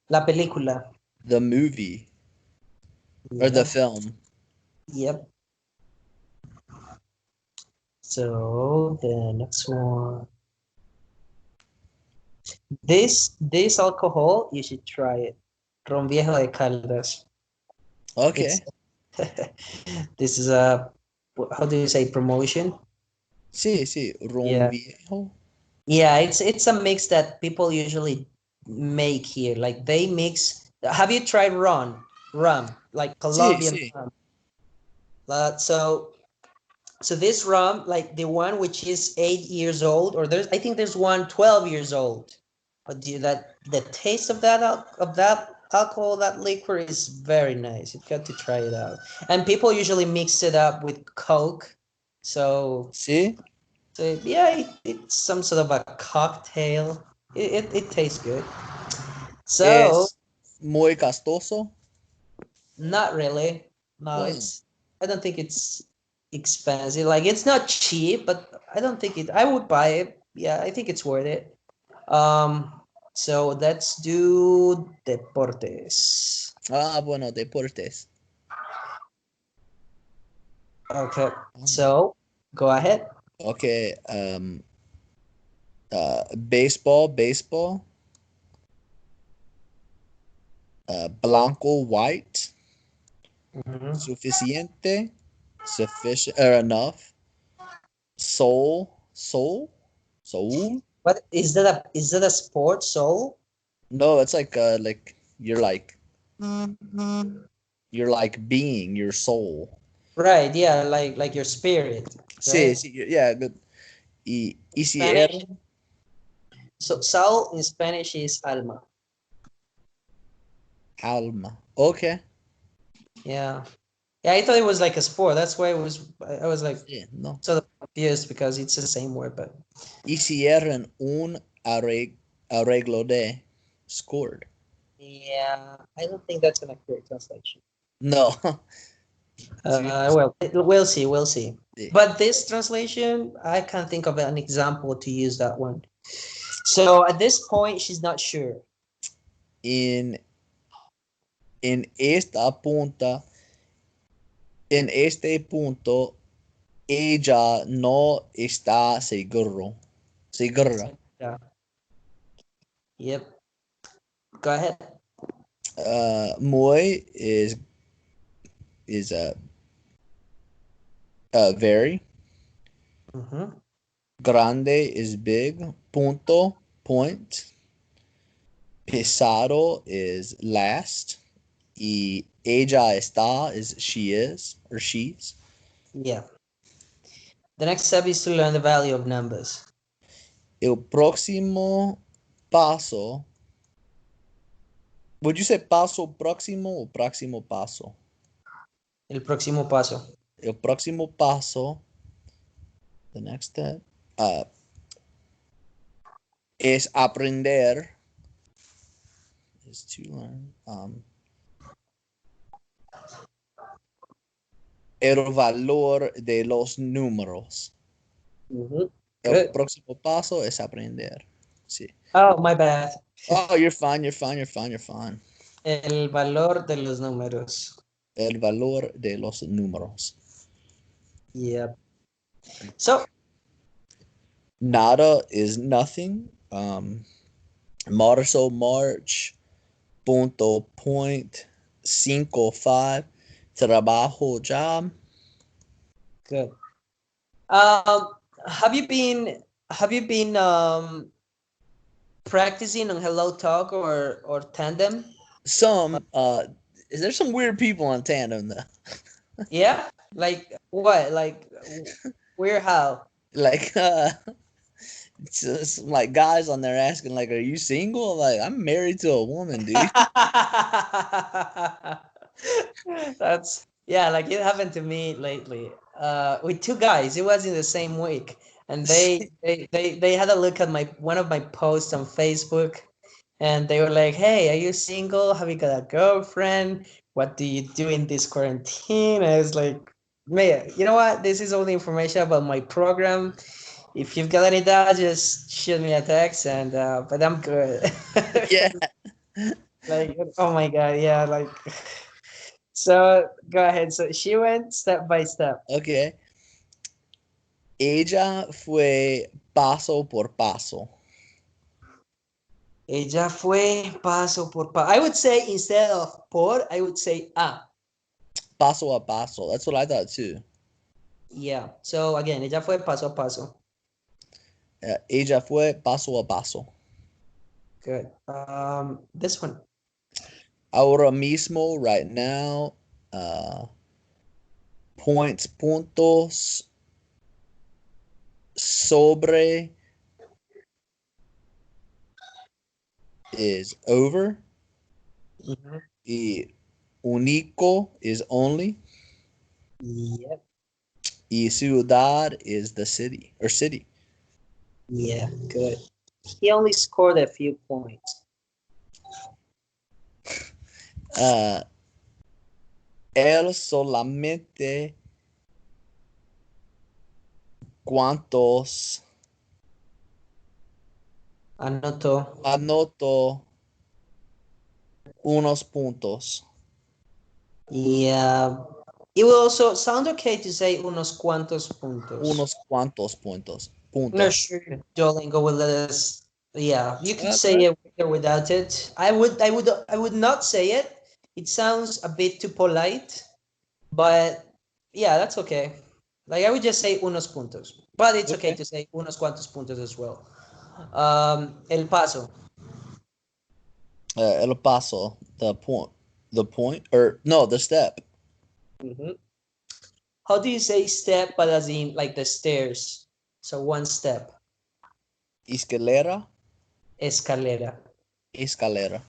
[SPEAKER 1] La película.
[SPEAKER 2] The movie or the
[SPEAKER 1] Yep,
[SPEAKER 2] film?
[SPEAKER 1] yep. So the next one. This alcohol, you should try it. Ron Viejo de Caldas.
[SPEAKER 2] Okay.
[SPEAKER 1] It's this is a, how do you say, promotion?
[SPEAKER 2] Sí, sí. Ron
[SPEAKER 1] Yeah.
[SPEAKER 2] viejo.
[SPEAKER 1] Yeah, it's a mix that people usually make here. Like they mix. Have you tried rum, like
[SPEAKER 2] Sí,
[SPEAKER 1] Colombian
[SPEAKER 2] sí.
[SPEAKER 1] rum? So this rum, like the one which is 8 years old, or I think there's one 12 years old. But that the taste of that alcohol, that liquor is very nice. You've got to try it out. And people usually mix it up with Coke. So,
[SPEAKER 2] Sí.
[SPEAKER 1] yeah, it's some sort of a cocktail. It tastes good. So
[SPEAKER 2] Es muy costoso.
[SPEAKER 1] not really. No,
[SPEAKER 2] Mm.
[SPEAKER 1] I don't think it's expensive. Like it's not cheap, but I don't think it I would buy it. Yeah, I think it's worth it. Um, so let's do deportes.
[SPEAKER 2] Ah, bueno, deportes.
[SPEAKER 1] Okay. So go ahead.
[SPEAKER 2] Okay. Baseball. Blanco, white.
[SPEAKER 1] Mhm.
[SPEAKER 2] Suficiente. Sufficient or enough. Soul.
[SPEAKER 1] What is that a sport soul?
[SPEAKER 2] No, it's like you're like being your soul.
[SPEAKER 1] Right, yeah, like your spirit,
[SPEAKER 2] Sí,
[SPEAKER 1] right?
[SPEAKER 2] sí, yeah, good. Y si era
[SPEAKER 1] Spanish. So soul in Spanish is alma.
[SPEAKER 2] alma. Okay.
[SPEAKER 1] Yeah. Yeah, I thought it was like a sport. That's why I was like
[SPEAKER 2] Sí, no.
[SPEAKER 1] sort of confused because it's the same word, but
[SPEAKER 2] Hicieron un arreglo de scored.
[SPEAKER 1] yeah, I don't think that's an accurate translation.
[SPEAKER 2] No. Sí,
[SPEAKER 1] Well, we'll see, we'll see.
[SPEAKER 2] sí.
[SPEAKER 1] But this translation, I can't think of an example to use that one. So at this point, she's not sure.
[SPEAKER 2] En, en esta punta, en este punto, ella no está segura.
[SPEAKER 1] Yeah. Yep. Go ahead.
[SPEAKER 2] Muy is Very.
[SPEAKER 1] Mhm.
[SPEAKER 2] Grande is big. Punto, point. Pesado is last. Y ella está is she is or she's.
[SPEAKER 1] Yeah. The next step is to learn the value of numbers.
[SPEAKER 2] El próximo paso. Would you say paso próximo o próximo paso?
[SPEAKER 1] El próximo paso.
[SPEAKER 2] El próximo paso, the next step, es aprender, is to learn, el valor de los números.
[SPEAKER 1] Mhm.
[SPEAKER 2] El
[SPEAKER 1] Good.
[SPEAKER 2] próximo paso es aprender. Sí.
[SPEAKER 1] Oh, my bad.
[SPEAKER 2] Oh, you're fine, you're fine, you're fine, you're fine.
[SPEAKER 1] El valor de los números.
[SPEAKER 2] El valor de los números.
[SPEAKER 1] Yeah. So,
[SPEAKER 2] Nada is nothing. Marzo, March, punto, point, 5, 5. Trabajo, job.
[SPEAKER 1] good. Um, have you been practicing on Hello Talk or Tandem?
[SPEAKER 2] Some, is there some weird people on tandem though?
[SPEAKER 1] Yeah? Like what? Like where how?
[SPEAKER 2] Like, just like guys on there asking, like, "Are you single?" Like, I'm married to a woman, dude.
[SPEAKER 1] That's yeah, like it happened to me lately. With two guys. It was in the same week. And they had a look at my one of my posts on Facebook, and they were like, "Hey, are you single? Have you got a girlfriend? What do you do in this quarantine?" And I was like, "Man, you know what? This is all the information about my program. If you've got any doubt, just shoot me a text, and but I'm good."
[SPEAKER 2] Yeah.
[SPEAKER 1] Like, oh my god, yeah, like so go ahead. So she went step by step.
[SPEAKER 2] Okay. Ella fue paso por paso.
[SPEAKER 1] Ella fue paso por paso. I would say instead of por, I would say a.
[SPEAKER 2] Paso a paso. That's what I thought too.
[SPEAKER 1] Yeah. So again, ella fue paso a paso.
[SPEAKER 2] Ella fue paso a paso.
[SPEAKER 1] Good. This one.
[SPEAKER 2] Ahora mismo, right now, points, puntos sobre is over.
[SPEAKER 1] Mhm.
[SPEAKER 2] Y único is only.
[SPEAKER 1] Yep.
[SPEAKER 2] Y ciudad is the city or city.
[SPEAKER 1] Yeah. Good. He only scored a few points.
[SPEAKER 2] Uh, él solamente cuantos
[SPEAKER 1] Anotó.
[SPEAKER 2] anotó unos puntos.
[SPEAKER 1] Yeah. It will also sound okay to say unos cuantos puntos.
[SPEAKER 2] Unos cuantos puntos.
[SPEAKER 1] I'm not
[SPEAKER 2] Puntos.
[SPEAKER 1] sure if Duolingo will let us. Yeah, you could say
[SPEAKER 2] Okay.
[SPEAKER 1] it with or without it. I would not say it. It sounds a bit too polite, but yeah, that's okay. Like I would just say unos puntos, but it's okay
[SPEAKER 2] Okay.
[SPEAKER 1] to say unos cuantos puntos as well. El paso.
[SPEAKER 2] El paso, the point, or no, the step.
[SPEAKER 1] Mhm. How do you say step, but as in like the stairs? So one step.
[SPEAKER 2] Escalera,
[SPEAKER 1] Escalera.
[SPEAKER 2] escalera.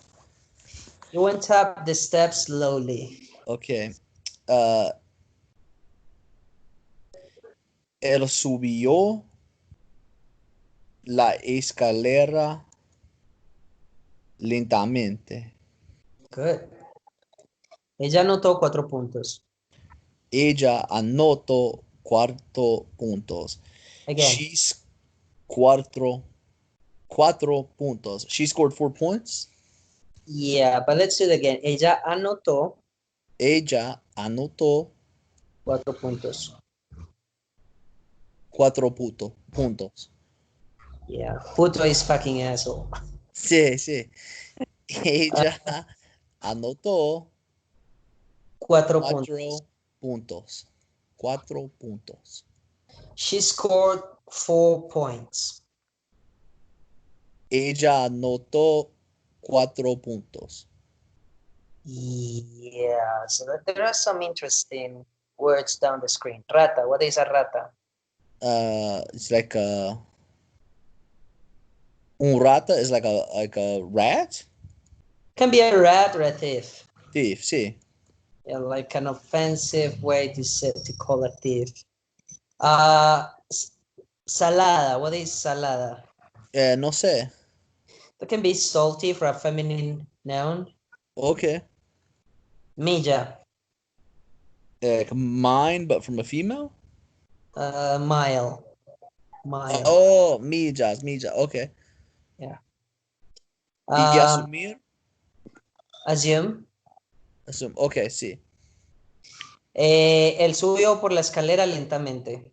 [SPEAKER 1] You went up the steps slowly.
[SPEAKER 2] Okay. Uh, él subió la escalera lentamente.
[SPEAKER 1] Good. Ella anotó 4 puntos.
[SPEAKER 2] Ella anotó 4 puntos.
[SPEAKER 1] Again.
[SPEAKER 2] She's cuatro puntos. She scored 4 points.
[SPEAKER 1] Yeah, but let's do it again. Ella anotó
[SPEAKER 2] Ella anotó
[SPEAKER 1] 4 puntos.
[SPEAKER 2] puntos.
[SPEAKER 1] Yeah, puto is fucking asshole.
[SPEAKER 2] Sí, sí.
[SPEAKER 1] Uh,
[SPEAKER 2] Ella anotó
[SPEAKER 1] 4 puntos.
[SPEAKER 2] 4 puntos. 4 puntos.
[SPEAKER 1] She scored 4 points.
[SPEAKER 2] Ella anotó 4 puntos.
[SPEAKER 1] Yeah, so there are some interesting words down the screen. Rata, what is a rata?
[SPEAKER 2] It's like un rata is like a rat?
[SPEAKER 1] Can be a rat or a thief.
[SPEAKER 2] Thief, sí.
[SPEAKER 1] Yeah, like an offensive way to call a thief. Salada, what is salada?
[SPEAKER 2] No sé.
[SPEAKER 1] That can be salty for a feminine noun.
[SPEAKER 2] Okay.
[SPEAKER 1] Milla,
[SPEAKER 2] Like mine, but from a female?
[SPEAKER 1] mile. Mile.
[SPEAKER 2] Oh, millas. Okay.
[SPEAKER 1] Yeah.
[SPEAKER 2] Y asumir?
[SPEAKER 1] Assume.
[SPEAKER 2] Okay, sí.
[SPEAKER 1] Él subió por la escalera lentamente.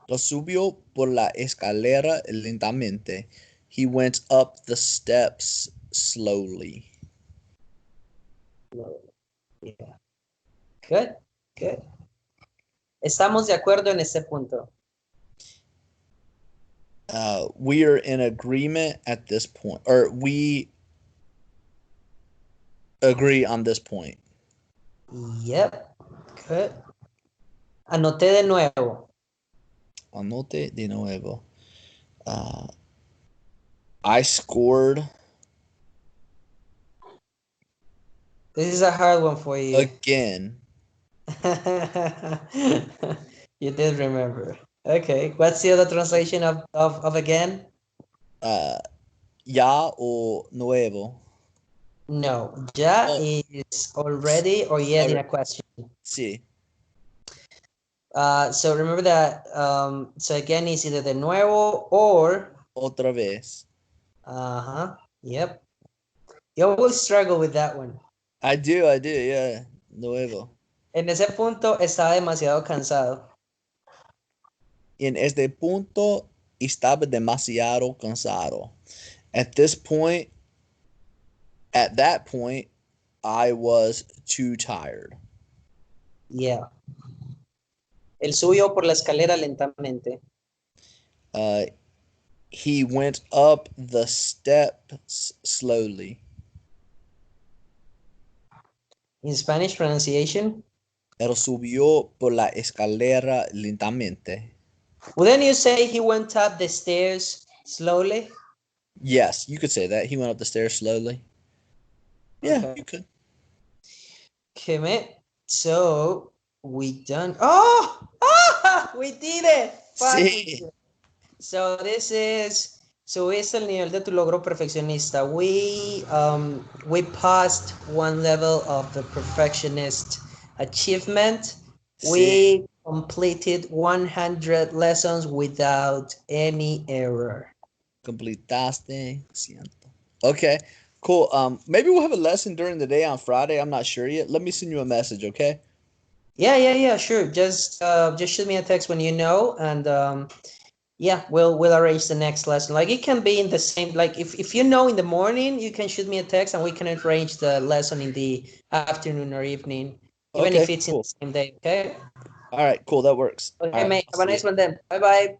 [SPEAKER 2] Lo subió por la escalera lentamente. He went up the steps slowly.
[SPEAKER 1] Yeah. Good, good. Estamos de acuerdo en este punto.
[SPEAKER 2] We are in agreement at this point, or we agree on this point.
[SPEAKER 1] Yep, good. Anoté de nuevo.
[SPEAKER 2] Anote de nuevo. I scored
[SPEAKER 1] This is a hard one for you.
[SPEAKER 2] again.
[SPEAKER 1] You did remember. Okay, what's the other translation of again?
[SPEAKER 2] Ya o nuevo.
[SPEAKER 1] No, ya
[SPEAKER 2] Oh,
[SPEAKER 1] is already or yes in a question.
[SPEAKER 2] sí.
[SPEAKER 1] So remember that, so again is either de nuevo or,
[SPEAKER 2] Otra vez.
[SPEAKER 1] yep. You always struggle with that one.
[SPEAKER 2] I do, yeah. Nuevo.
[SPEAKER 1] En ese punto estaba demasiado cansado.
[SPEAKER 2] En este punto estaba demasiado cansado. At that point, I was too tired.
[SPEAKER 1] Yeah. Él subió por la escalera lentamente.
[SPEAKER 2] He went up the steps slowly.
[SPEAKER 1] In Spanish pronunciation,
[SPEAKER 2] Él subió por la escalera lentamente.
[SPEAKER 1] wouldn't you say he went up the stairs slowly?
[SPEAKER 2] Yes, you could say that. He went up the stairs slowly. Yeah,
[SPEAKER 1] Okay.
[SPEAKER 2] you could.
[SPEAKER 1] Okay, man. So we done. Oh, we did it. Fuck, we did
[SPEAKER 2] Sí.
[SPEAKER 1] it. So this is, so es el nivel de tu logro perfeccionista. We passed one level of the perfectionist achievement.
[SPEAKER 2] Sí.
[SPEAKER 1] We completed 100 lessons without any error.
[SPEAKER 2] Completaste. Siento. Okay, cool. Maybe we'll have a lesson during the day on Friday. I'm not sure yet. Let me send you a message, okay?
[SPEAKER 1] Yeah, sure. Just shoot me a text when you know, and yeah, we'll arrange the next lesson. Like it can be in the same, like if you know in the morning, you can shoot me a text and we can arrange the lesson in the afternoon or evening, even if
[SPEAKER 2] Okay,
[SPEAKER 1] it's in
[SPEAKER 2] cool.
[SPEAKER 1] the same day. Okay.
[SPEAKER 2] All right, cool. That works. All
[SPEAKER 1] Okay,
[SPEAKER 2] right,
[SPEAKER 1] mate.
[SPEAKER 2] I'll
[SPEAKER 1] Have a
[SPEAKER 2] see you.
[SPEAKER 1] nice one then. Bye bye.